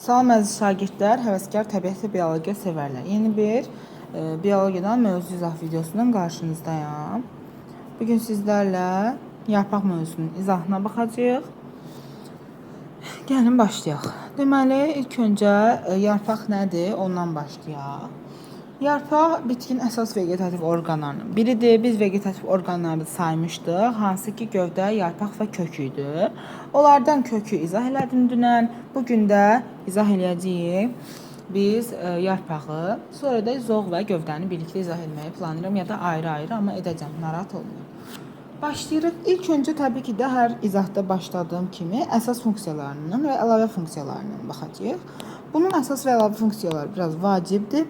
Salam əziz şagirdlər, həvəskar təbiət və biologiya sevərlər. Yeni bir biologiyadan mövzu izah videosundan qarşınızdayım. Bugün sizlərlə yarpaq mövzusunun izahına baxacağıq. Gəlin başlayaq. Deməli, ilk öncə yarpaq nədir? Ondan başlayaq. Yarpaq bitkinin əsas vegetativ orqanlarından biridir. Biz vegetativ orqanları saymışdıq, hansı ki gövdə, yarpaq və kök idi. Onlardan kökü izah elədim dünən. Bugün də izah eləyəcəyik biz yarpağı. Sonra da zoğ və gövdəni birlikdə izah etməyi planlayıram, ya da ayrı-ayrı, amma edəcəm, narahat olmayın. Başlayırıq. İlk öncə təbii ki də hər izahda başladığım kimi əsas funksiyalarından və əlavə funksiyalarından baxacağıq. Bunun əsas və əlavə funksiyaları biraz vacibdir.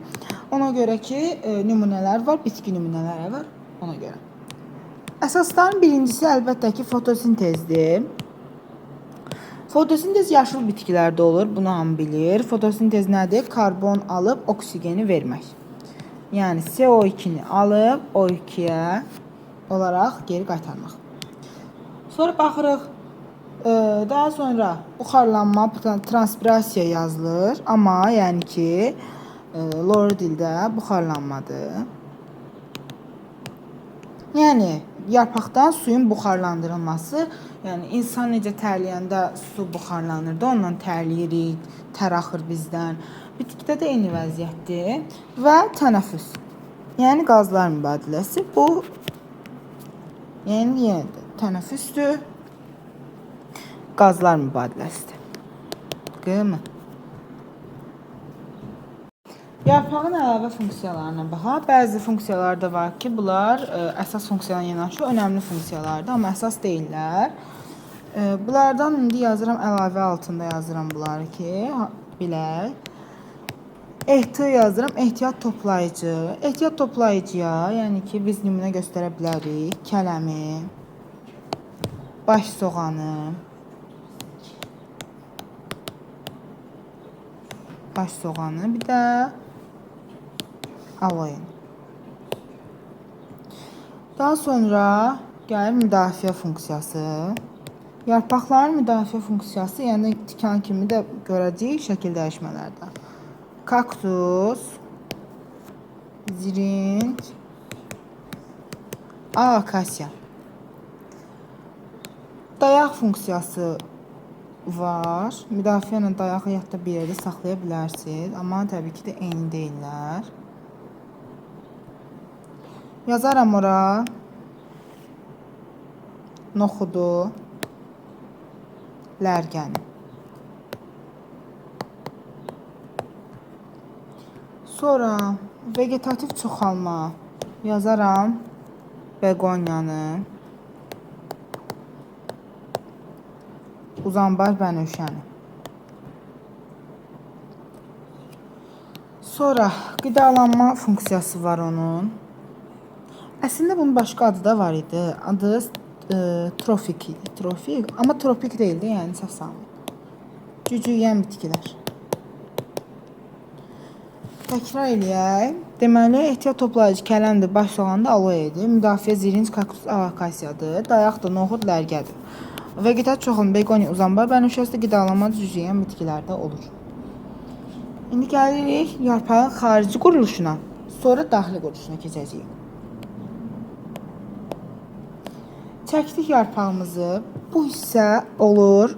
Ona görə ki, nümunələr var, bitki nümunələri var, ona görə. Əsasların birincisi əlbəttə ki, fotosintezdir. Fotosintez yaşıl bitkilərdə olur, bunu hamı bilir. Fotosintez nədir? Karbon alıb oksigeni vermək. Yəni CO2-ni alıb O2-yə olaraq geri qaytarmaq. Sonra baxırıq. Daha sonra buxarlanma, transpirasiya yazılır. Amma yəni ki, lor dildə buxarlanmadır. Yəni yarpaqdan suyun buxarlandırılması, yəni insan necə tərləyəndə su buxarlanırdı, ondan tərləyirik, tər axır bizdən. Bitkidə də eyni vəziyyətdir. Və tənəffüs, yəni qazlar mübadiləsi. Bu yəni yenə də tənəffüsdür, qazlar mübadiləsidir. Qımı. Yarpağın əlavə funksiyalarına baxaq. Bəzi funksiyalar da var ki, bunlar əsas funksiyalarla yanaşı önəmli funksiyalardır, amma əsas deyillər. Bunlardan indi yazıram, əlavə altında yazıram bunları ki, bilək. Ehtiyat yazıram, ehtiyat toplayıcı. Ehtiyat toplayıcıya, yəni ki, biz nümunə göstərə bilərik. Kələmi, baş soğanı, bir də aloe. Daha sonra gəlir müdafiə funksiyası. Yarpaqların müdafiə funksiyası, yəni tikan kimi də görəcəyik şəkil dəyişmələrdə. Kaktus, ziring, akasiya. Dayaq funksiyası var. Müdafiə ilə dayağı yadda bir yerdə saxlaya bilərsiniz, amma təbii ki də eyni deyirlər. Yazaram ora noxudu, lərgəni. Sonra vegetativ çoxalma yazaram beqoniyanı, uzanbar bənövşəni. Sonra qidalanma funksiyası var onun. Əslində bunun başqa adı da var idi. Adı trofik idi. Trofik, amma tropik deyildi, yəni səhv salmayın. Cücüyən bitkilər. Təkrar eləyək. Deməli, ehtiyat toplayıcı kələmdir, baş soğandır, aloedir. Müdafiə zirinc, kaktus, akasiyadır. Dayaq da noxud, lərgədir. Vegetativ çoxalma, begoniya, uzanbar bənövşəsi, qidalanma cücüyən bitkilərdə olur. İndi gəlirik yarpağın xarici quruluşuna, sonra daxili quruluşuna keçəcəyik. Çəkdik yarpağımızı. Bu hissə olur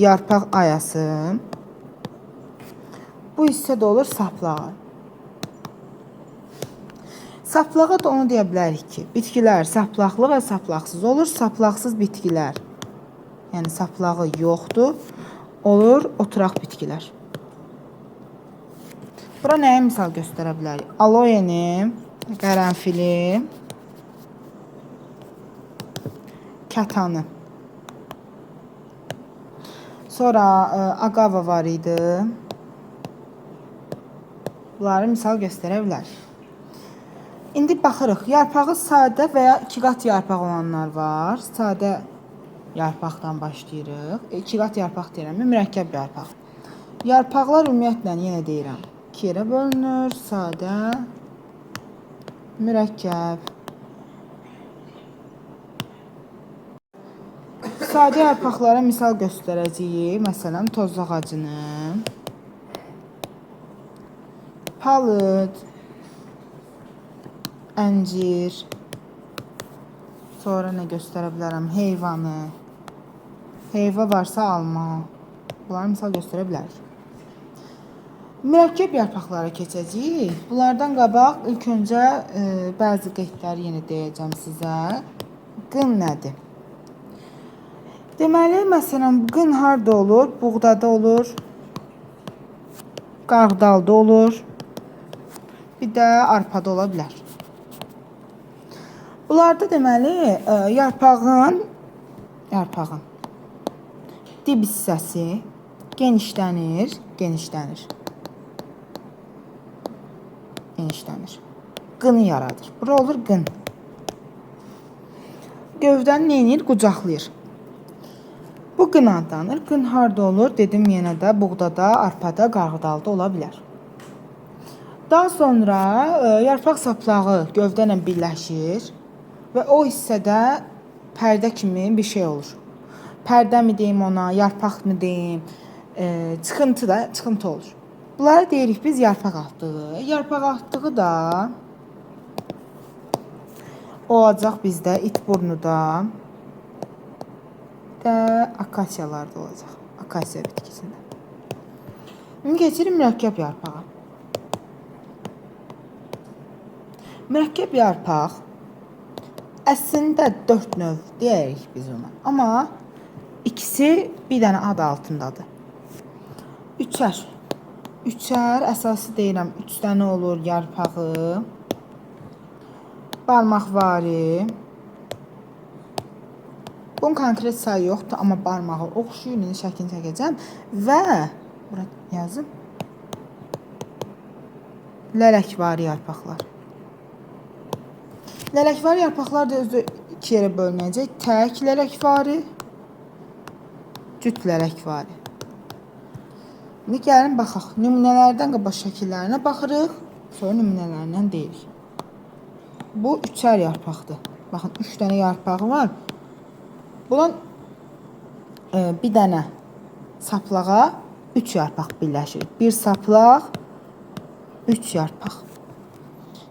yarpaq ayası. Bu hissə də olur saplağı. Saplağa da onu deyə bilərik ki, bitkilər saplaqlı və saplaqsız olur. Saplaqsız bitkilər, yəni saplağı yoxdur, olur oturaq bitkilər. Bura nəyə misal göstərə bilərik? Aloeni, qərənfili, kətanı. Sonra agava var idi. Bunları misal göstərə bilərik. İndi baxırıq. Yarpağı sadə və ya 2 qat yarpaq olanlar var. Sadə yarpaqdan başlayırıq. 2 qat yarpaq deyirəm, mürəkkəb yarpaq. Yarpaqlar ümumiyyətlə yenə deyirəm, 2 yerə bölünür. Sadə, mürəkkəb. Sadə yarpaqlara misal göstərəcəyik. Məsələn, toz ağacını. palıd, əncir, sonra nə göstərə bilərəm? Heyvanı, heyva varsa alma. Bunları misal göstərə bilərik. Mürəkkəb yarpaqlara keçəcəyik. Bunlardan qabaq ilk öncə bəzi qeydləri yenə deyəcəm sizə. Qın nədir? Deməli, məsələn, qın harda olur? Buğdada olur, qarğıdalda olur, bir də arpada ola bilər. Bunlarda deməli, yarpağın dib hissəsi genişlənir. Qını yaradır. Bura olur qın. Gövdəni neyinir? Qucaqlayır. Bu qın adlanır. Qın harda olur? Dedim yenə də buğdada, arpada, qarğıdalda ola bilər. Daha sonra yarpaq saplağı gövdə ilə birləşir və o hissədə pərdə kimi bir şey olur. Pərdə mi deyim ona, yarpaq mı deyim, çıxıntı olur. Bunlara deyirik biz yarpaq atdığı. Yarpaq atdığı da olacaq bizdə itburnuda və akasiyalarda olacaq. Akasiya bitkisində. İndi keçirik mürəkkəb yarpağa. Mürəkkəb yarpaq əslində 4 növ deyirik biz ona. Amma ikisi bir dənə ad altındadır. Üçər əsası deyirəm 3 dənə olur yarpağı. Barmaqvari. Bunun konkret sayı yoxdur, amma barmağı oxşuyur. İndi şəklini çəkəcəm və bura yazım. Lələkvari yarpaqlar. Lələkvari yarpaqlar da özü 2 yerə bölünəcək. Tək lələkvari, cüt lələkvari. İndi gəlin baxaq. Nümunələrdən qabaq şəkillərinə baxırıq, sonra nümunələrindən deyirik. Bu üçər yarpaqdır. Baxın, 3 dənə yarpağı var. Bunun bir dənə saplağa 3 yarpaq birləşir. Bir saplaq, 3 yarpaq.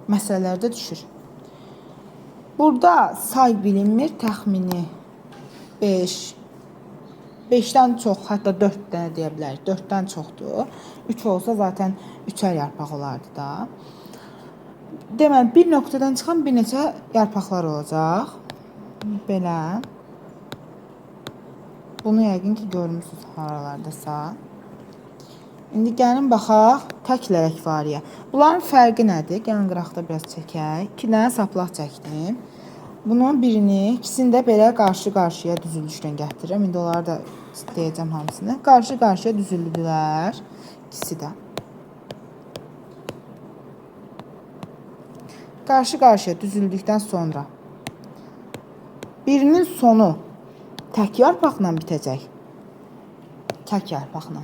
Məsələlərdə düşür. Burada say bilinmir, təxmini 5-dən çox, hətta 4 dənə deyə bilərik. 4-dən çoxdur. 3 olsa zaten 3'er yarpaq olardı da. Deməli, bir nöqtədən çıxan bir neçə yarpaqlar olacaq. Belə. Bunu yəqin ki görmüsünüz haralardasa. İndi gəlin baxaq tək lələkvariyə. Bunların fərqi nədir? Gəlin qıraqda biraz çəkək. 2 dənə saplaq çəkdim. Bunun birini, ikisini də belə qarşı-qarşıya düzülüşdən gətirirəm. İndi onları da deyəcəm hamısını. Qarşı-qarşıya düzüldülər. İkisi də. Qarşı-qarşıya düzüldükdən sonra birinin sonu tək yarpaqla bitəcək. Tək yarpaqla.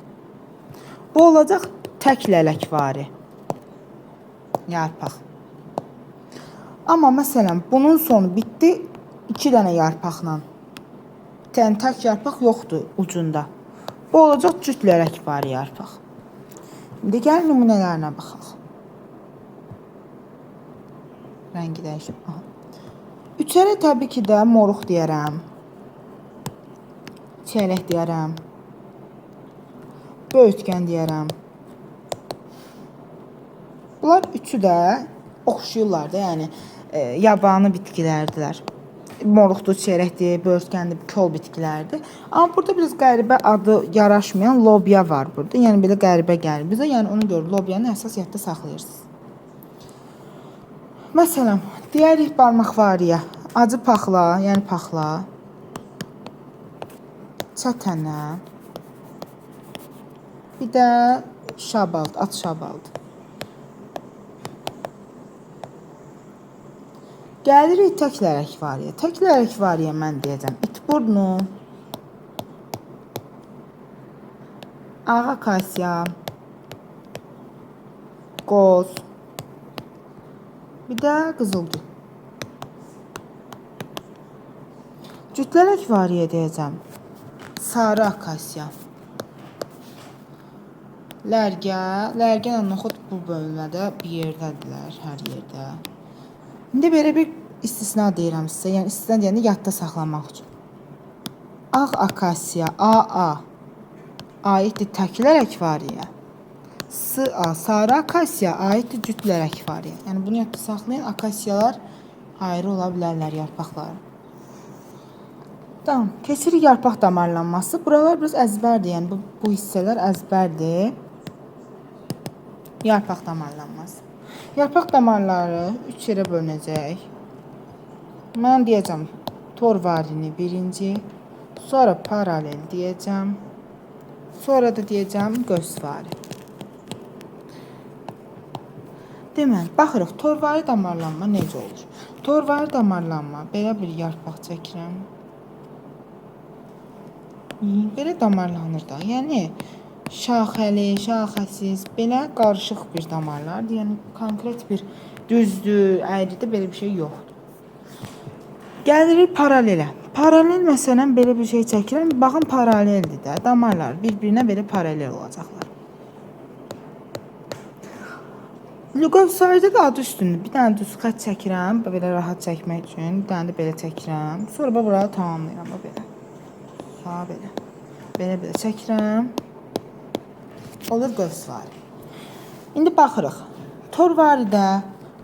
Bu olacaq tək lələkvari yarpaq. Amma məsələn bunun sonu bitdi 2 dənə yarpaqla. Yəni tək yarpaq yoxdur ucunda. Bu olacaq cüt lələkvari yarpaq. İndi gəl nümunələrinə baxaq. Rəngi dəyişib. Üçərə təbii ki də moruq deyərəm. Çiyələk deyərəm. Böyütkən deyərəm. Bunlar üçü də oxşuyurlar da, yəni yabani bitkilərdilər. Moruqdur, çiyələkdir, böyütkəndir, kol bitkilərdir. Amma burada biraz qəribə adı yaraşmayan lobya var burada. Yəni belə qəribə gəlir bizə. Yəni ona görə lobyanı əsas yadda saxlayırsınız. Məsələn, deyərik barmaqvariyə. Acı paxla, yəni paxla. Çətənə. Bir də şabald, at şabald. Gəlirik tək lələkvariyə. Tək lələkvariyə mən deyəcəm. İtburnu, ağ akasiya, qoz, bir də qızılgül. Cüt lələkvariyə deyəcəm. Sarı akasiya, lərgə, lərgə ilə noxud bu bölmədə bir yerdədirlər, hər yerdə. İndi belə bir istisna deyirəm sizə, yəni istisna deyəndə yadda saxlamaq üçün. Ağ akasiya, AA aiddir təklər əkvariyə. SA, sarı akasiya aiddir cütlər əkvariyə. Yəni bunu yadda saxlayın, akasiyalar ayrı ola bilərlər yarpaqları. Tamam, keçirik yarpaq damarlanması. Buralar biraz əzbərdir, yəni bu hissələr əzbərdir. Yarpaq damarlanması. Yarpaq damarları 3 yerə bölünəcək. Mən deyəcəm torvarini birinci, sonra paralel deyəcəm, sonra da deyəcəm göğsvari. Deməli, baxırıq, torvari damarlanma necə olur? Torvari damarlanma, belə bir yarpaq çəkirəm. Belə damarlanır da, yəni şaxəli, şaxəsiz, belə qarışıq bir damarlardır. Yəni konkret bir düzdür, əyridir, belə bir şey yoxdur. Gəlirik paralelə. Paralel məsələn belə bir şey çəkirəm. Baxın, paraleldir də, damarlar bir-birinə belə paralel olacaqlar. Göğsaridə də adı üstündür. Bir dənə düz xətt çəkirəm, belə rahat çəkmək üçün. Bir dənə də belə çəkirəm. Sonra buraları tamamlayıram, belə. Ha, belə. Belə çəkirəm. Olur göğsvari. İndi baxırıq. Torvaridə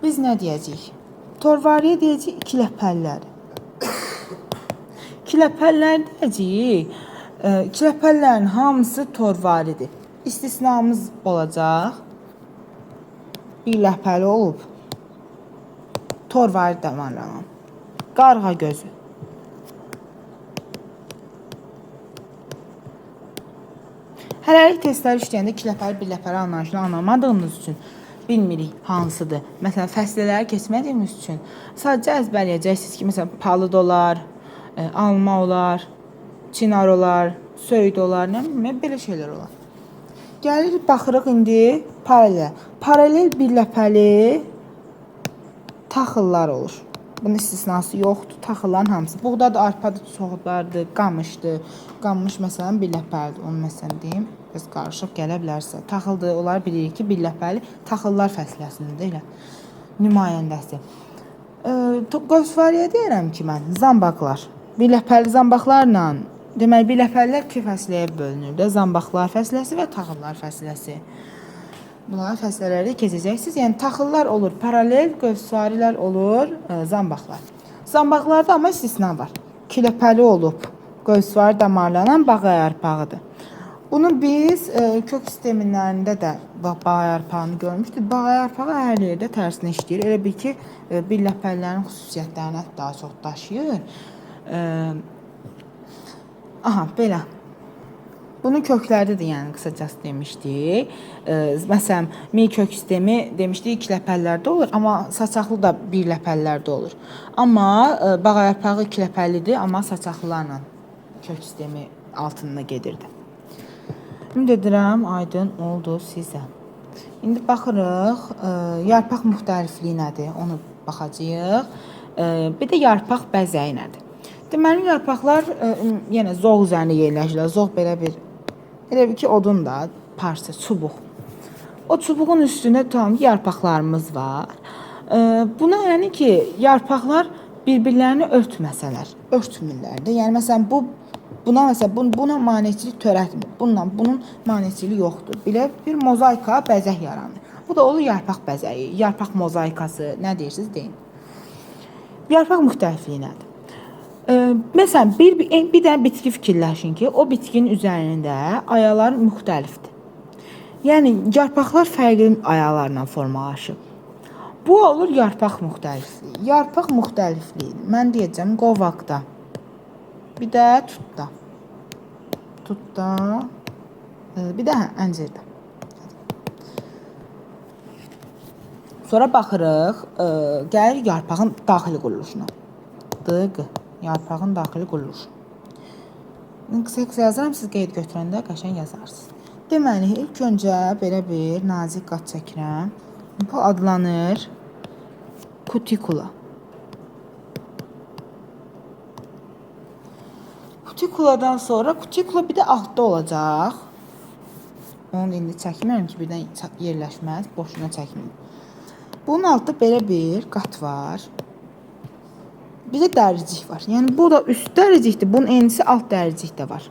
biz nə deyəcəyik? Torvariyə deyəcəyik ikiləpəllər. İkiləpəllər deyəcəyik. İkiləpəllərin hamısı torvaridir. İstisnamız olacaq. Bir ləpəli olub. Torvari damarlanan. Qarğa gözü. Hələlik testləri işləyəndə iki ləpəli, bir ləpəli anlayışını anlamadığımız üçün bilmirik hansıdır. Məsələn, fəslələri keçmədiyimiz üçün sadəcə əzbərləyəcəksiniz ki, məsələn, palıd olar, alma olar, çinar olar, söyüd olar, nə bilməm, belə şeylər olar. Gəlirik, baxırıq indi paralel. Paralel bir ləpəli taxıllar olur. Bunun istisnası yoxdur. Taxılların hamısı. Buğdadır, arpadır, çoxlardır, qamışdır. Qamış məsələn bir ləpəlidir. Onu məsələn deyim, biraz qarışıq gələ bilərsə. Taxıldır, onlar bilirik ki, bir ləpəli taxıllar fəsiləsində elə nümayəndəsi. Göğsvariyə deyirəm ki, mən zambaqlar. Bir ləpəli zambaqlarla, deməli bir ləpəlilər iki fəsləyə bölünür də. Zambaqlar fəsləsi və taxıllar fəsləsi. Bunlar fəslələri keçəcəksiniz. Yəni taxıllar olur paralel, göğsvarilər olur zambaqlar. Zambaqlarda amma istisna var. İki ləpəli olub göğsvari damarlanan bağa yarpağıdır. Bunu biz kök sistemlərində də bağa yarpağını görmüşdük. Bağa yarpağı hər yerdə tərsinə işləyir. Elə bil ki, bir ləpəlilərin xüsusiyyətlərini daha çox daşıyır. Aha, belə. Bunun köklərdə də yəni qısacası demişdik. Məsələn, mi kök sistemi demişdik iki ləpəllərdə olur, amma saçaqlı da bir ləpəllərdə olur. Amma bağa yarpağı iki ləpəlidir, amma saçaqlılarla kök sistemi altında gedirdi. Ümid edirəm, aydın oldu sizə. İndi baxırıq, yarpaq müxtəlifliyi nədir, onu baxacağıq. Bir də yarpaq bəzəyi nədir? Deməli, yarpaqlar yenə zoğ üzərində yerləşirlər. Zoğ belə bir ki, odun da, parça, çubuq. O çubuğun üstündə tam yarpaqlarımız var. Buna yəni ki, yarpaqlar bir-birlərini örtməsələr, örtmürlər də. Yəni, məsələn, buna maneçilik törətmir. Bunun maneçiliyi yoxdur. Belə bir mozaika, bəzək yaranır. Bu da olur yarpaq bəzəyi, yarpaq mozaikası, nə deyirsiniz, deyin. Yarpaq müxtəlifliyi nədir? Məsələn, bir dənə bitki fikirləşin ki, o bitkinin üzərində ayalar müxtəlifdir. Yəni, yarpaqlar fərqli ayalarla formalaşıb. Bu olur yarpaq müxtəlifliyi. Yarpaq müxtəlifliyi, mən deyəcəm, qovaqda. Bir də tutda. Tutda. Bir də əncirdə. Sonra baxırıq, gəlir yarpağın daxili quruluşuna. Yarpağın daxili quruluşu. Qısa yazıram, siz qeyd götürəndə qəşəng yazarsınız. Deməli, ilk öncə belə bir nazik qat çəkirəm. Bu adlanır kutikula. Kutikuladan sonra kutikula bir də altda olacaq. Onu indi çəkmirəm ki, birdən yerləşməz, boşuna çəkməyim. Bunun altında belə bir qat var. Bir də dəricik var. Yəni bu da üst dəricikdir, bunun enisi alt dəricikdə var.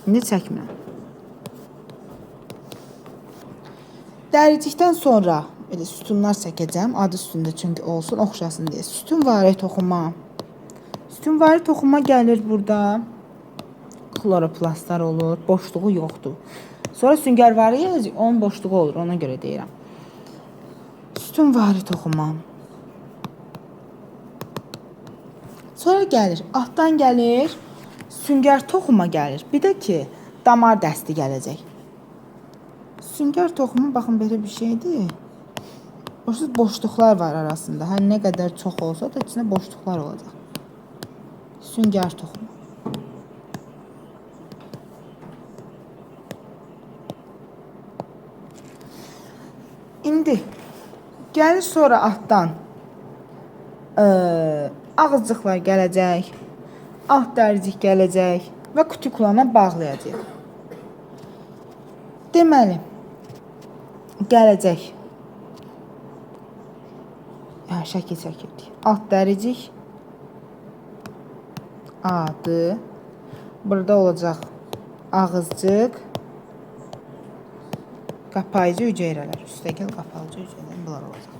İndi çəkmirəm. Dəricikdən sonra belə sütunlar çəkəcəm, adı üstündə çünki olsun, oxşasın deyə. Sütunvari toxuma. Sütunvari toxuma gəlir burada. Kloroplastlar olur, boşluğu yoxdur. Sonra süngərvari yazır, onun boşluğu olur, ona görə deyirəm. Sütunvari toxuma. Sonra gəlir, altdan gəlir, süngər toxuma gəlir. Bir də ki, damar dəsti gələcək. Süngər toxumu, baxın, belə bir şeydir. Boşluqlar var arasında. Hər nə qədər çox olsa da içində boşluqlar olacaq. Süngər toxumu. İndi gəlir sonra altdan ağızcıqlar gələcək, alt dəricik gələcək və kutikulana bağlayacaq. Deməli, gələcək. Şəkil çəkirdik. Alt dəricik adı. Burada olacaq ağızcıq, qapayıcı hüceyrələr. Üstəgəl qapayıcı hüceyrələr bunlar olacaq.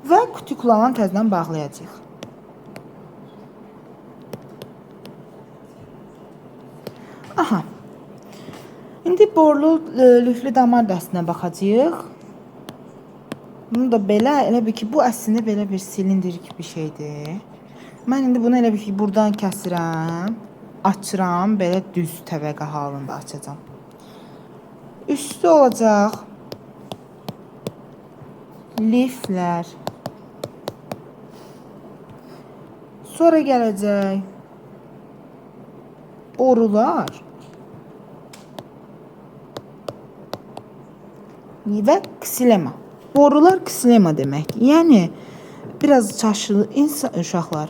Və kutikulanı təzədən bağlayacaq. Aha. İndi borlu lifli damar dəstinə baxacağıq. Bunu da belə, elə bir ki, bu əslində belə bir silindrik bir şeydir. Mən indi bunu elə bir ki, buradan kəsirəm, açıram, belə düz təbəqə halında açacağam. Üstü olacaq liflər. Sonra gələcək borular və ksilema. Borular ksilema demək. Yəni biraz çaşırır uşaqlar.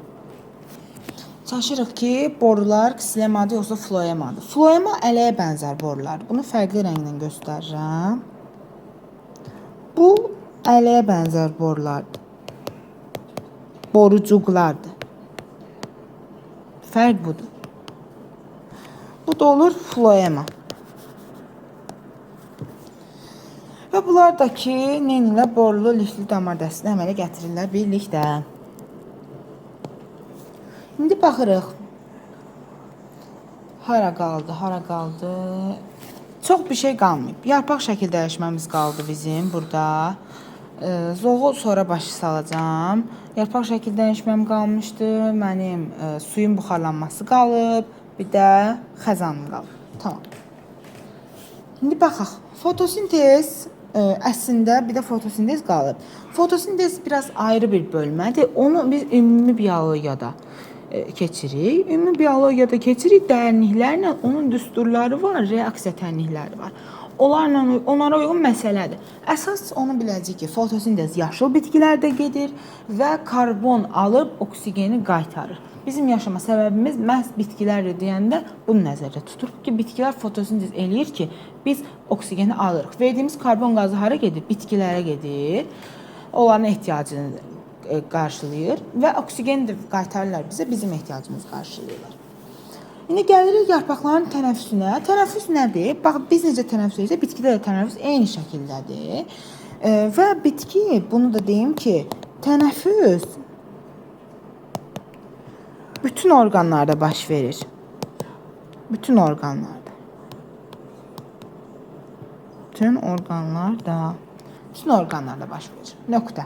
Çaşırıq ki, borular ksilemadır yoxsa floemadır. Floema ələyə bənzər borulardır. Bunu fərqli rənglə göstərirəm. Bu ələyə bənzər borulardır. Borucuqlardır. Fərq budur. Bu da olur floema. Və bunlar da ki, neynirlər? Borlu lifli damar dəstinə əmələ gətirirlər birlikdə. İndi baxırıq. Hara qaldı, hara qaldı? Çox bir şey qalmayıb. Yarpaq şəkil dəyişməmiz qaldı bizim burada. Zoğu sonra başı salacağım. Yarpaq şəkil dəyişməm qalmışdı. Mənim suyun buxarlanması qalıb. Bir də xəzanım qalıb. Tamam. İndi baxaq. Fotosintez əslində bir də fotosintez qalıb. Fotosintez biraz ayrı bir bölmədir. Onu biz ümumi biologiyada keçirik. Ümumi biologiyada keçirik. Dəyərliklərlə onun düsturları var, reaksiya tənlikləri var. Onlara uyğun məsələdir. Əsas onu biləcək ki, fotosintez yaşıl bitkilərdə gedir və karbon alıb oksigeni qaytarır. Bizim yaşama səbəbimiz məhz bitkilərdir deyəndə bunu nəzərdə tuturuq ki, bitkilər fotosintez eləyir ki, biz oksigeni alırıq. Verdiyimiz karbon qazı hara gedir? Bitkilərə gedir. Onların ehtiyacını qarşılayır və oksigeni də qaytarırlar bizə, bizim ehtiyacımızı qarşılayırlar. İndi gəlirik yarpaqların tənəffüsünə. Tənəffüs nədir? Bax, biz necə tənəffüs edirik? Bitkidə də tənəffüs eyni şəkildədir. Və bitki, bunu da deyim ki, tənəffüs bütün orqanlarda baş verir. Bütün orqanlarda. Bütün orqanlarda baş verir. Nöqtə.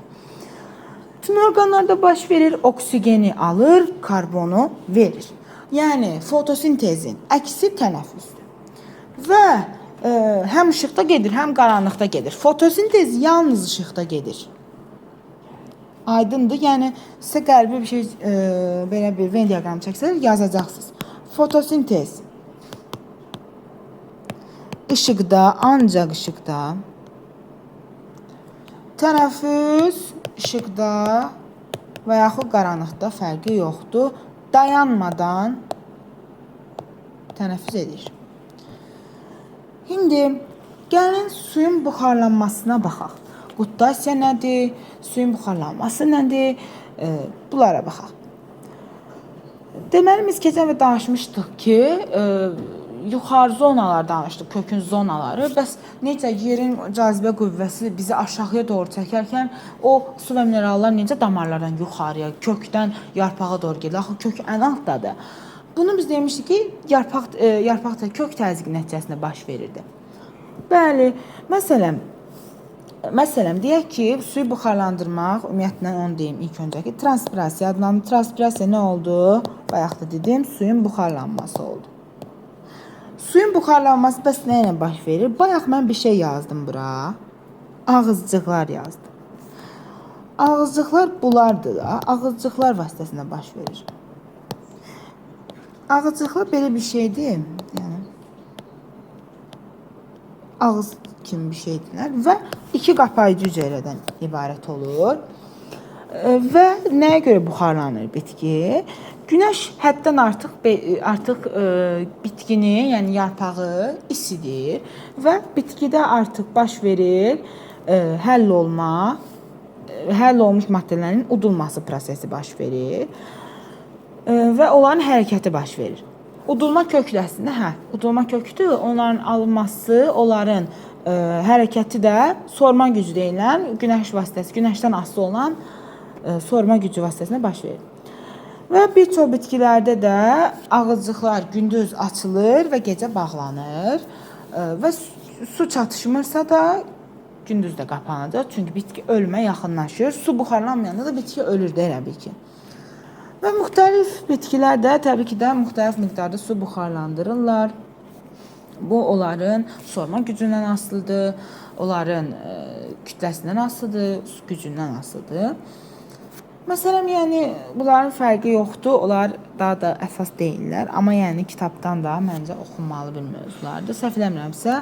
Bütün orqanlarda baş verir, oksigeni alır, karbonu verir. Yəni fotosintezin əksi tənəffüsdür. Və həm işıqda gedir, həm qaranlıqda gedir. Fotosintez yalnız işıqda gedir. Aydındır. Yəni sizə qəribə bir şey belə bir Venn diaqramı çəksələr yazacaqsınız. Fotosintez işıqda, ancaq işıqda. Tənəffüs işıqda və yaxud qaranlıqda fərqi yoxdur. Dayanmadan tənəffüs edir. İndi Gəlin suyun buxarlanmasına baxaq. Qutasiya nədir? Suyun buxarlanması nədir? Bunlara baxaq. Deməli, biz keçən və danışmışdıq ki, yuxarı zonalar danışdıq, kökün zonaları. Bəs necə yerin cazibə qüvvəsi bizi aşağıya doğru çəkərkən o su və minerallar necə damarlardan yuxarıya, kökdən yarpağa doğru gedir? Axı kök ən altdadır. Bunu biz demişdik ki, yarpaqda kök təzyiqi nəticəsində baş verirdi. Bəli, məsələn deyək ki, suyu buxarlandırmaq, ümumiyyətlə onu deyim ilk öncə ki, transpirasiya adlanır. Transpirasiya nə oldu? Bayaq da dedim, suyun buxarlanması oldu. Suyun buxarlanması bəs nə ilə baş verir? Bayaq mən bir şey yazdım bura. Ağızcıqlar yazdım. Ağızcıqlar bunlardır da. Ağızcıqlar vasitəsilə baş verir. Ağızcıqlar belə bir şeydir. Yəni ağız kimi bir şeydirlər və iki qapayıcı hüceyrədən ibarət olur. Və nəyə görə buxarlanır bitki? Günəş həddən artıq bitkini, yəni yarpağı isidir və bitkidə artıq baş verir həll olmuş maddələrin udulması prosesi baş verir və onların hərəkəti baş verir. Udulma kökü əslində, udulma kökdür. Onların alınması, onların hərəkəti də sorma gücü deyilən günəş vasitəsi, günəşdən asılı olan sorma gücü vasitəsilə baş verir. Və bir çox bitkilərdə də ağızcıqlar gündüz açılır və gecə bağlanır və su çatışmırsa da gündüz də qapanacaq. Çünki bitki ölümə yaxınlaşır. Su buxarlanmayanda da bitki ölür də elə bil ki. Və müxtəlif bitkilər də təbii ki də müxtəlif miqdarda su buxarlandırırlar. Bu onların sorma gücündən asılıdır, onların kütləsindən asılıdır, su gücündən asılıdır. Məsələn, yəni bunların fərqi yoxdur, onlar daha da əsas deyillər. Amma yəni kitabdan da məncə oxunmalı bir mövzulardır. Səhv eləmirəmsə,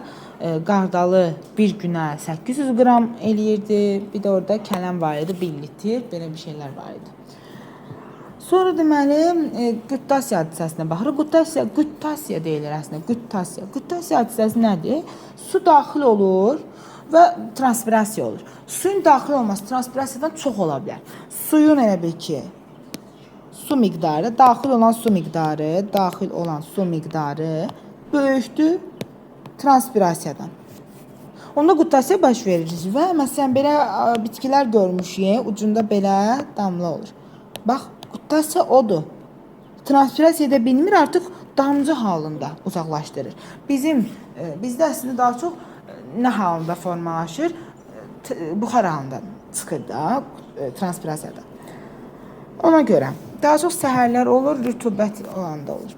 qardalı bir günə 800 qram eləyirdi. Bir də orada kələm var idi, 1 litr, belə bir şeylər var idi. Sonra deməli, qutasiya hadisəsinə baxırıq. Qutasiya deyilir əslində, qutasiya. Qutasiya hadisəsi nədir? Su daxil olur və transpirasiya olur. Suyun daxil olması transpirasiyadan çox ola bilər. Suyun elə bil ki, su miqdarı, daxil olan su miqdarı böyükdür transpirasiyadan. Onda qutasiya baş verir və məsələn belə bitkilər görmüşük, ucunda belə damla olur. Bax, qutasiya odur. Transpirasiya edə bilmir, artıq damcı halında uzaqlaşdırır. Bizdə əslində daha çox nə halında formalaşır? Buxar halında çıxır da transpirasiyada. Ona görə daha çox səhərlər olur, rütubət olanda olur.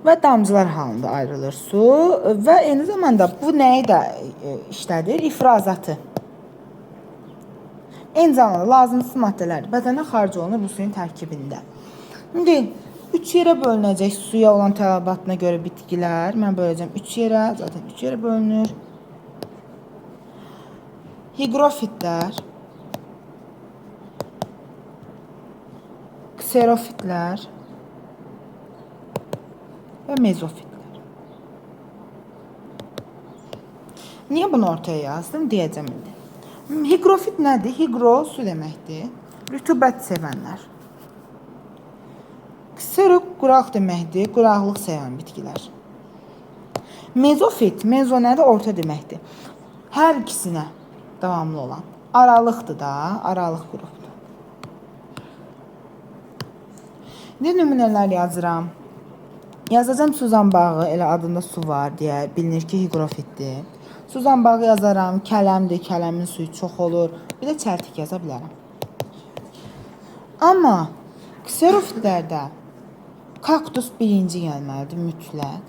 Və damcılar halında ayrılır su və eyni zamanda bu nəyi də işlədir? İfrazatı. Eyni zamanda lazımsız maddələr bədənə xaric olunur bu suyun tərkibində. İndi 3 yerə bölünəcək suya olan tələbatına görə bitkilər. Mən böləcəm 3 yerə, zaten 3 yerə bölünür. Higrofitlər, kserofitlər və mezofitlər. Niyə bunu ortaya yazdım? Deyəcəm indi. Higrofit nədir? Higro su deməkdir. Rütubət sevənlər. Ksero quraq deməkdir. Quraqlıq sevən bitkilər. Mezofit, mezo nədir? Orta deməkdir. Hər ikisinə davamlı olan. Aralıqdır da, aralıq qrupdur. İndi nümunələr yazıram. Yazacağım suzan bağı, elə adında su var deyə bilinir ki, higrofitdir. Suzan bağı yazaram, kələmdir, kələmin suyu çox olur. Bir də çəltik yaza bilərəm. Amma kserofitlərdə kaktus birinci gəlməlidir, mütləq.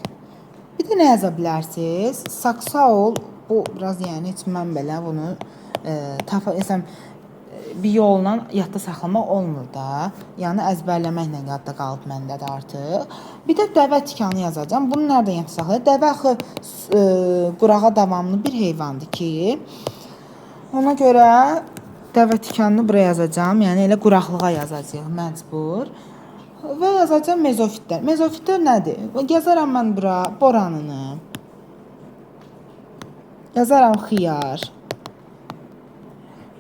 Bir də nə yaza bilərsiniz? Saksaol, bu biraz yəni heç mən belə bunu bir yolla yadda saxlamaq olmur da. Yəni əzbərləməklə yadda qalıb məndə də artıq. Bir də dəvə tikanı yazacağım. Bunu nereden yadda saxlayır? Dəvə axı qurağa davamlı bir heyvandır ki, ona görə dəvə tikanını buraya yazacağım. Yəni elə quraqlığa yazacağıq məcbur. Və yazacağım mezofitlər. Mezofitlər nədir? Yazaram mən bura boranını. Yazaram xiyar.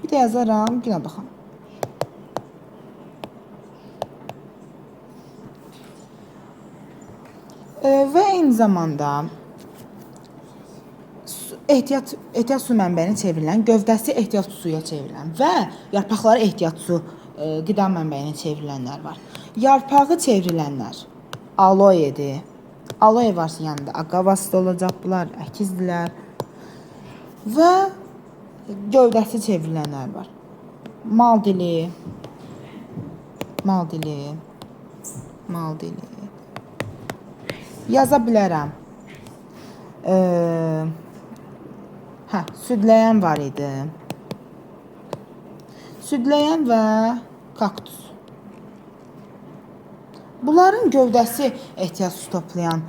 Bir də yazaram, yenə baxın. Və eyni zamanda ehtiyat su mənbəyinə çevrilən, gövdəsi ehtiyat suya çevrilən və yarpaqları ehtiyat su qida mənbəyinə çevrilənlər var. Yarpağı çevrilənlər aloedir. Aloe varsa yanında agavası olacaq, bunlar əkizdirlər. Və gövdəsi çevrilənlər var. Maldili. Yaza bilərəm. Südləyən var idi. Südləyən və kaktus. Bunların gövdəsi ehtiyat su toplayan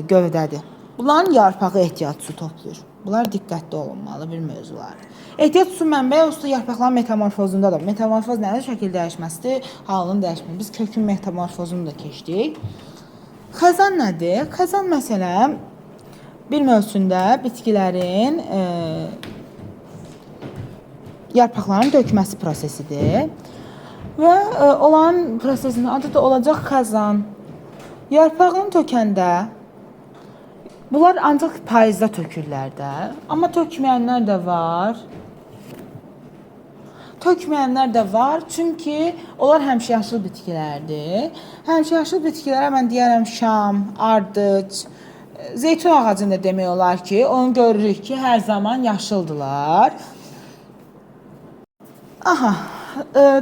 gövdədir. Bunların yarpağı ehtiyat su toplayır. Bunlar diqqətli olunmalı bir mövzular. Ehtiyat su mənbəyi olsa yarpaqların metamorfozunda da. Metamorfoz nədir? Şəkil dəyişməsidir, halının dəyişməsi. Biz kökün metamorfozunu da keçdik. Xəzan nədir? Xəzan məsələn bir mövsümdə bitkilərin yarpaqların dökməsi prosesidir. Və olan prosesinin adı da olacaq xəzan. Yarpağını tökəndə bunlar ancaq payızda tökürlər də. Amma tökməyənlər də var. Çünki onlar həmişəyaşıl bitkilərdir. Həmişəyaşıl bitkilərə mən deyərəm şam, ardıc, zeytun ağacını da demək olar ki, onu görürük ki, hər zaman yaşıldılar.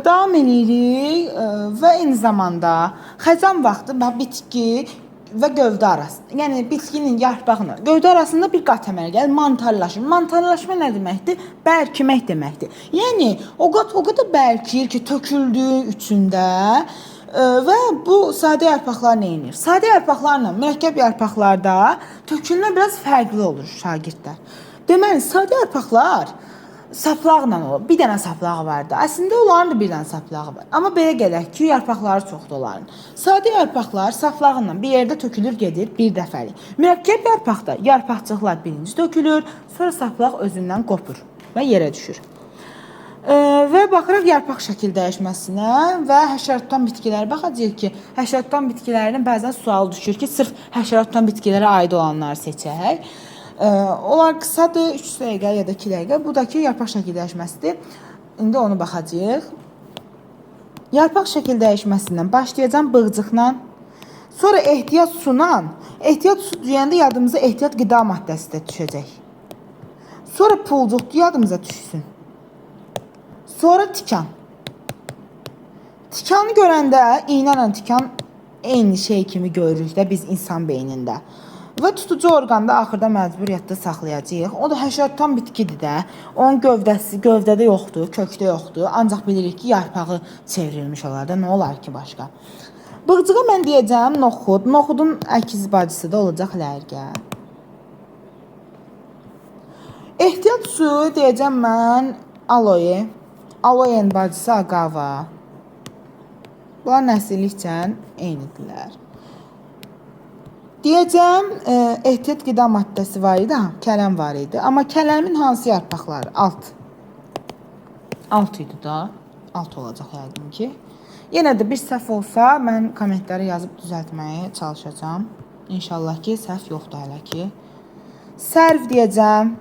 Davam edirik və eyni zamanda xəzan vaxtı bitki və gövdə arasında, yəni bitkinin yarpağına, gövdə arasında bir qat əmələ gəlir, mantarlaşma. Mantarlaşma nə deməkdir? Bərkimək deməkdir. Yəni o qədər bərkiyir ki, töküldüyü üçündə və bu sadə yarpaqlar nə edir? Sadə yarpaqlarla mürəkkəb yarpaqlarda tökülmə biraz fərqli olur şagirdlər. Deməli, sadə yarpaqlar saplaqla olur. Bir dənə saplağı vardı. Əslində onların da bir dənə saplağı var. Amma belə gələk ki, yarpaqları çoxdur onların. Sadə yarpaqlar saplağınla bir yerdə tökülür, gedir bir dəfəlik. Mürəkkəb yarpaqda yarpaqcıqlar birinci tökülür, sonra saplaq özündən qopur və yerə düşür. Və baxırıq yarpaq şəkil dəyişməsinə və həşəratdan bitkilərə baxacağıq ki, həşəratdan bitkilərinin bəzən sual düşür ki, sırf həşəratdan bitkilərə aid olanları seçək. Onlar qısadır, 3 dəqiqə ya da 2 dəqiqə. Bu da ki, yarpaq şəkil dəyişməsidir. İndi onu baxacağıq. Yarpaq şəkil dəyişməsindən başlayacağım bığcıqla. Sonra ehtiyat sunan, ehtiyat su deyəndə yadımıza ehtiyat qida maddəsi də düşəcək. Sonra pulcuqdur, yadımıza düşsün. Sonra tikan. Tikanı görəndə iynə ilə tikan eyni şey kimi görürük də biz insan beynində. Və tutucu orqanda axırda məcburiyyətdə saxlayacağıq. O da həşəratdan bitkidir də. Onun gövdəsi gövdədə yoxdur, kökdə yoxdur. Ancaq bilirik ki, yarpağı çevrilmiş olar da. Nə olar ki başqa? Bığcığa mən deyəcəm noxud. Noxudun əkiz bacısı da olacaq lərgə. Ehtiyat suyu deyəcəm mən aloe. Aloe'nin bacısı agava. Bunlar nəsillikcə eynidirlər. Deyəcəm, ehtiyat qida maddəsi var idi, kələm var idi. Amma kələmin hansı yarpaqları? Alt idi da. Alt olacaq yəqin ki. Yenə də bir səhv olsa, mən kommentlərə yazıb düzəltməyə çalışacağam. İnşallah ki, səhv yoxdur hələ ki. Sərv deyəcəm.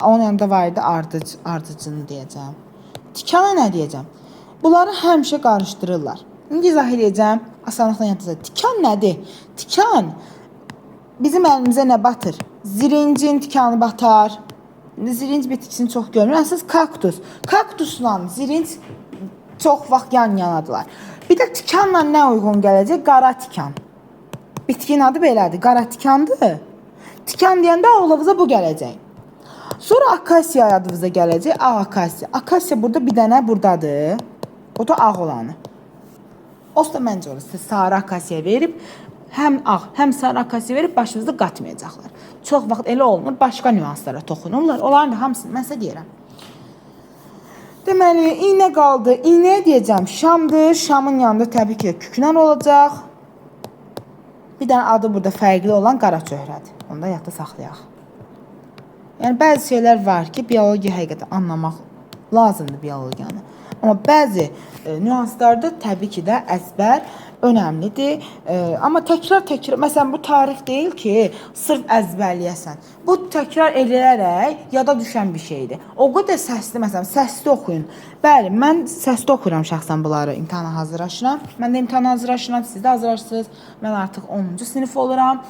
Onun yanında var idi ardıcını deyəcəm. Tikana nə deyəcəm? Bunları həmişə qarışdırırlar. İndi izah edəcəm. Asanlıqla yadınızda. Tikan nədir? Tikan bizim əlimizə nə batır? Zirincin tikanı batar. Zirinc bitkisini çox görmür. Əsas kaktus. Kaktusla zirinc çox vaxt yan-yanadılar. Bir də tikanla nə uyğun gələcək? Qara tikan. Bitkinin adı belədir. Qara tikandır. Tikan deyəndə ağlınıza bu gələcək. Sonra akasiya adınıza gələcək. Ağ akasiya. Akasiya burada bir dənə buradadır. O da ağ olanı. Olsa məncə orası sarı akasiya verib, həm ağ, həm sarı akasiya verib başınızda qatmayacaqlar. Çox vaxt elə olmur, başqa nüanslara toxunurlar. Onların da hamısını mən sizə deyirəm. Deməli, iynə qaldı. İynəyə deyəcəm şamdır. Şamın yanında təbii ki, küknan olacaq. Bir dənə adı burada fərqli olan qara çöhrədir. Onu da yadda saxlayaq. Yəni bəzi şeylər var ki, biologiya həqiqətən anlamaq lazımdır biologiyanı. Amma bəzi nüanslarda təbii ki də əzbər önəmlidir. Amma təkrar, məsələn bu tarix deyil ki, sırf əzbərləyəsən. Bu təkrar edilərək yada düşən bir şeydir. O qədər səsli, məsələn, səsli oxuyun. Bəli, mən səsli oxuyuram şəxsən bunları imtahana hazırlaşıram. Mən də imtahana hazırlaşıram, siz də hazırlaşırsınız. Mən artıq 10-cu sinif oluram.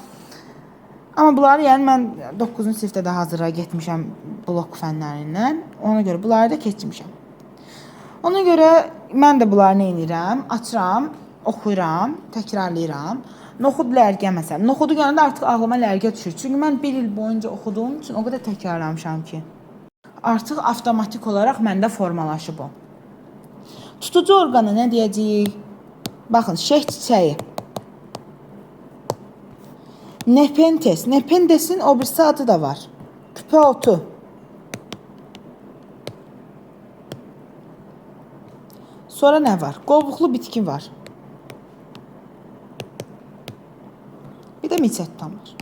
Amma bunları yəni mən 9-cu sinifdə də hazıra getmişəm blok fənlərindən. Ona görə bunları da keçmişəm. Ona görə mən də bunları nə edirəm? Açıram, oxuyuram, təkrarlayıram. Noxud lərgə məsələn. Noxudu görəndə artıq ağlıma lərgə düşür. Çünki mən 1 il boyunca oxuduğum üçün o qədər təkrarlamışam ki. Artıq avtomatik olaraq məndə formalaşıb o. Tutucu orqanı nə deyəcəyik? Baxın, şeh çiçəyi. Nepentes. Nepentesin o birisi adı da var. Küpə otu. Sonra nə var? Qovuqlu bitki var. Bir də miçət tutan var.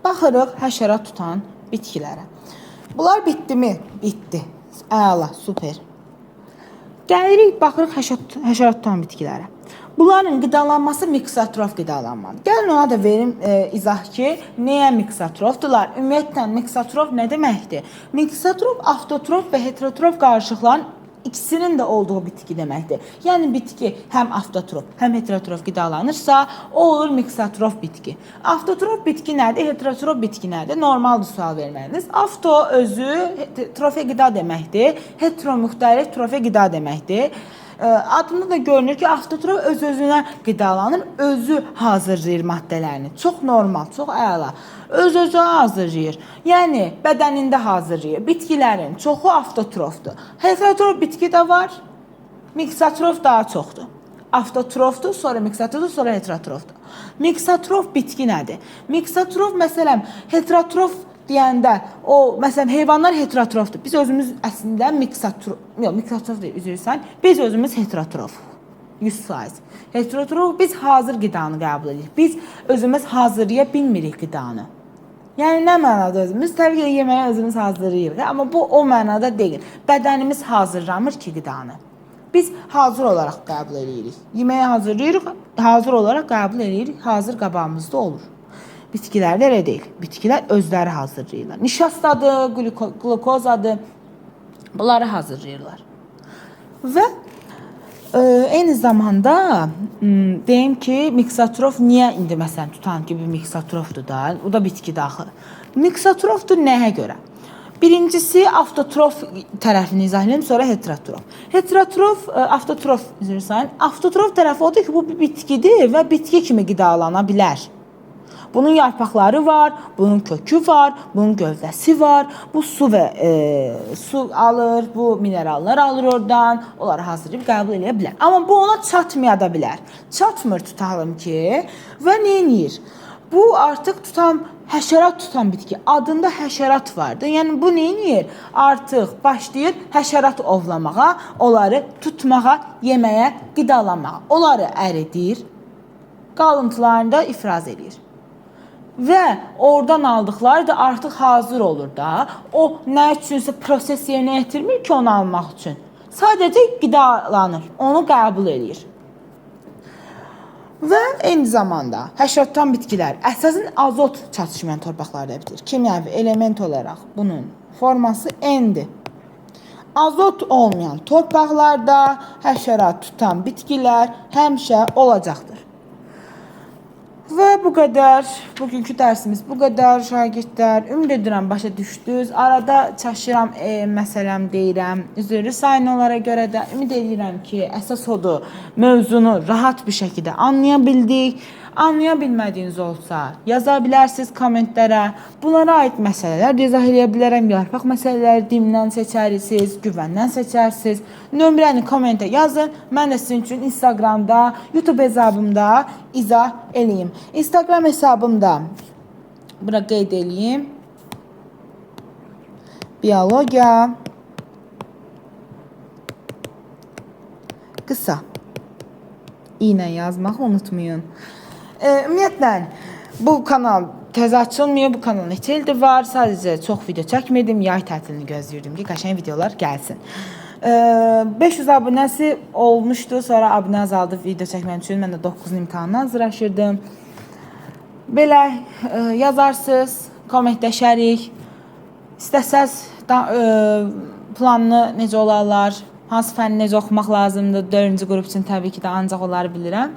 Baxırıq həşərat tutan bitkilərə. Bunlar bitdimi? Bitdi. Əla, super. Gəlirik, baxırıq həşərat tutan bitkilərə. Bunların qidalanması miksatrof qidalanmadır. Gəlin ona da verim izah ki, nəyə miksatrofdurlar? Ümumiyyətlə, miksatrof nə deməkdir? Miksatrof avtotrof və heterotrof qarışıqların ikisinin də olduğu bitki deməkdir. Yəni bitki həm avtotrof, həm heterotrof qidalanırsa, o olur miksatrof bitki. Avtotrof bitki nədir? Heterotrof bitki nədir? Normaldır sual verməyiniz. Avto özü trofe qida deməkdir. Hetero müxtəlif trofe qida deməkdir. Adında da görünür ki, avtotrof öz-özünə qidalanır, özü hazırlayır maddələrini. Çox normal, çox əla. Öz-özünə hazırlayır. Yəni, bədənində hazırlayır. Bitkilərin çoxu avtotrofdur. Heterotrof bitki də var, miksatrof daha çoxdur. Avtotrofdur, sonra miksatrofdur, sonra heterotrofdur. Miksatrof bitki nədir? Miksatrof, məsələn, heterotrof deyəndə, o, məsələn, heyvanlar heterotrofdur. Biz özümüz əslində miksatrof deyil, üzrsən. Biz özümüz heterotrof. 100%. Heterotrof, biz hazır qidanı qəbul edirik. Biz özümüz hazırlaya bilmirik qidanı. Yəni, nə mənada özümüz? Təbii ki, yeməyə özümüz hazırlayırıq. Amma bu, o mənada deyil. Bədənimiz hazırlamır ki, qidanı. Biz hazır olaraq qəbul edirik. Yeməyə hazırlayırıq, hazır olaraq qəbul edirik. Hazır qabağımızda olur. Bitkilərdə elə deyil. Bitkilər özləri hazırlayırlar. Nişastadır, glukozadır. Bunları hazırlayırlar. Və eyni zamanda deyim ki, miksatrof niyə indi məsələn tutan kimi miksatrofdur da? O da bitki daxil. Miksatrofdur nəyə görə? Birincisi avtotrof tərəfini izahlayayım, sonra heterotrof. Heterotrof, avtotrof izləyirsən. Avtotrof tərəfi odur ki, bu bir bitkidir və bitki kimi qidalana bilər. Bunun yarpaqları var, bunun kökü var, bunun gövdəsi var. Bu su alır, bu minerallar alır oradan. Onları hazırlayıb qəbul edə bilər. Amma bu ona çatmaya da bilər. Çatmır tutalım ki və nə edir? Bu artıq həşərat tutan bitki. Adında həşərat vardı. Yəni bu nə edir? Artıq başlayır həşərat ovlamağa, onları tutmağa, yeməyə, qidalanmağa. Onları əridir, qalıntılarını da ifraz edir. Və oradan aldıqları da artıq hazır olur da. O nə üçünsə proses yerinə yetirmir ki, onu almaq üçün. Sadəcə qidalanır, onu qəbul edir. Və eyni zamanda həşəratdan bitkilər əsasən azot çatışmayan torpaqlarda bitir. Kimyəvi element olaraq bunun forması N-dir. Azot olmayan torpaqlarda həşərat tutan bitkilər həmişə olacaqdır. Və bu qədər. Bugünkü dərsimiz bu qədər şagirdlər. Ümid edirəm başa düşdünüz. Arada çaşıram, məsələm deyirəm. Üzrlü sayın onlara görə də ümid edirəm ki, əsas odur, mövzunu rahat bir şəkildə anlaya bildik. Anlaya bilmədiyiniz olsa yaza bilərsiniz kommentlərə. Bunlara aid məsələlər də izah edə bilərəm. Yarpaq məsələləri dimdən seçərsiniz, güvəndən seçərsiniz. Nömrəni kommentə yazın. Mən də sizin üçün Instagramda, YouTube hesabımda izah eləyim. Instagram hesabımda bura qeyd eləyim. Biologiya qısa i ilə yazmağı unutmayın. Ümumiyyətlə bu kanal təzə açılmıyor. Bu kanal neçə ildir var. Sadəcə çox video çəkmirdim. Yay tətilini gözləyirdim ki, qəşəng videolar gəlsin. 500 abunəsi olmuşdu. Sonra abunə azaldı video çəkməm üçün. Mən də 9-un imtahanına hazırlaşırdım. Belə yazarsınız, kommentləşərik. İstəsəz planını necə olarlar, hansı fənni necə oxumaq lazımdır, 4-cü qrup üçün təbii ki də ancaq onları bilirəm.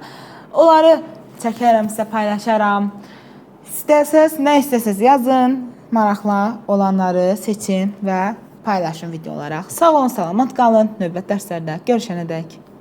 Onları çəkərəm, sizə paylaşaram. İstəsəz, nə istəsəz yazın, maraqlı olanları seçin və paylaşın video olaraq. Sağ olun, salamat qalın. Növbət dərslərdə görüşənədək.